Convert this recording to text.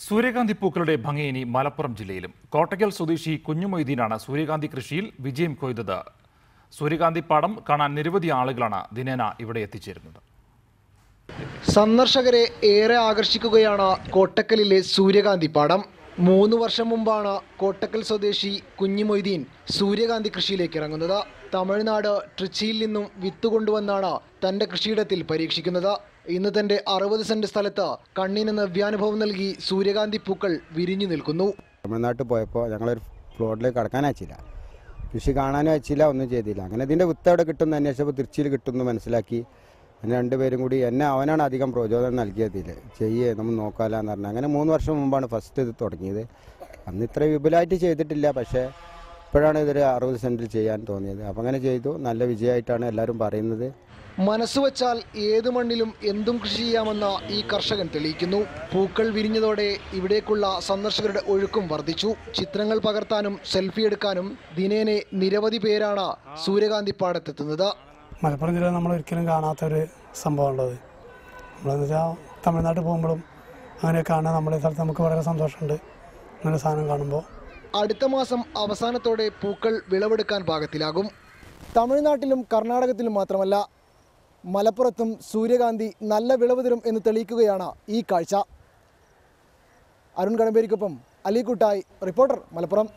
സൂര്യകാന്തി പൂക്കളുടെ ഭംഗി ഇനി മലപ്പുറം ജില്ലയിലും. കോട്ടയ്ക്കൽ സ്വദേശി കുഞ്ഞുമൊയ്തീനാണ് സൂര്യകാന്തി കൃഷിയിൽ വിജയം കൊയ്തത്. സൂര്യകാന്തി പാടം കാണാൻ നിരവധി ആളുകളാണ് ദിനേന ഇവിടെ എത്തിച്ചേരുന്നത്. സന്ദർശകരെ ഏറെ ആകർഷിക്കുകയാണ് കോട്ടക്കലിലെ സൂര്യകാന്തി പാടം. 3 വർഷം മുമ്പാണ് കോട്ടക്കൽ സ്വദേശി കുഞ്ഞുമൊയ്തീൻ സൂര്യകാന്തി കൃഷിയിലേക്ക് ഇറങ്ങുന്നത്. തമിഴ്നാട് ട്രിച്ചിയിൽ നിന്നും വിത്ത് കൊണ്ടുവന്നാണ് തന്റെ കൃഷിയിടത്തിൽ പരീക്ഷിക്കുന്നത്. ഇന്ന് തന്റെ 60 സെന്റ് സ്ഥലത്ത് കണ്ണിന് നവ്യാനുഭവം നൽകി സൂര്യകാന്തി പൂക്കൾ വിരിഞ്ഞു നിൽക്കുന്നു. തമിഴ്നാട്ടിൽ പോയപ്പോൾ ഞങ്ങളൊരു പ്ലോട്ടിലേക്ക് കടക്കാൻ അയച്ചില്ല, കൃഷി കാണാനും അയച്ചില്ല, ഒന്നും ചെയ്തില്ല. അങ്ങനെ ഇതിൻ്റെ വിത്ത് എവിടെ കിട്ടുമെന്ന് അന്വേഷിച്ചപ്പോൾ തിരുച്ചിയിൽ കിട്ടുമെന്ന് മനസ്സിലാക്കി. അങ്ങനെ രണ്ടുപേരും കൂടി അവനാണ് അധികം പ്രചോദനം നൽകിയതിൽ. നമ്മൾ നോക്കാമെന്ന് പറഞ്ഞാൽ അങ്ങനെ 3 വർഷം മുമ്പാണ് ഫസ്റ്റ് ഇത് തുടങ്ങിയത്. അന്ന് ഇത്ര വിപുലമായിട്ട് ചെയ്തിട്ടില്ല, പക്ഷേ ഇപ്പോഴാണ് ഇതൊരു 60 സെന്റിൽ ചെയ്യാൻ തോന്നിയത്. അപ്പം അങ്ങനെ ചെയ്തു, നല്ല വിജയമായിട്ടാണ് എല്ലാവരും പറയുന്നത്. മനസ്സുവെച്ചാൽ ഏത് മണ്ണിലും എന്തും കൃഷി ചെയ്യാമെന്ന ഈ കർഷകൻ തെളിയിക്കുന്നു. പൂക്കൾ വിരിഞ്ഞതോടെ ഇവിടേക്കുള്ള സന്ദർശകരുടെ ഒഴുക്കും വർദ്ധിച്ചു. ചിത്രങ്ങൾ പകർത്താനും സെൽഫി എടുക്കാനും ദിനേനെ നിരവധി പേരാണ് സൂര്യകാന്തി പാടത്തെത്തുന്നത്. മലപ്പുറം ജില്ലയിൽ നമ്മൾ ഒരിക്കലും കാണാത്തൊരു സംഭവമുള്ളത്. നമ്മളെന്ന് വെച്ചാൽ തമിഴ്നാട്ടിൽ പോകുമ്പോഴും അങ്ങനെ കാണാൻ നമ്മുടെ സ്ഥലത്ത് നമുക്ക് വളരെ സന്തോഷമുണ്ട് അങ്ങനെ സാധനം കാണുമ്പോൾ. അടുത്ത മാസം അവസാനത്തോടെ പൂക്കൾ വിളവെടുക്കാൻ പാകത്തിലാകും. തമിഴ്നാട്ടിലും കർണാടകത്തിലും മാത്രമല്ല, മലപ്പുറത്തും സൂര്യകാന്തി നല്ല വിളവ് തരും എന്ന് തെളിയിക്കുകയാണ് ഈ കാഴ്ച. അരുൺ കടമ്പേരിക്കൊപ്പം അലിക്കുട്ടായി, റിപ്പോർട്ടർ, മലപ്പുറം.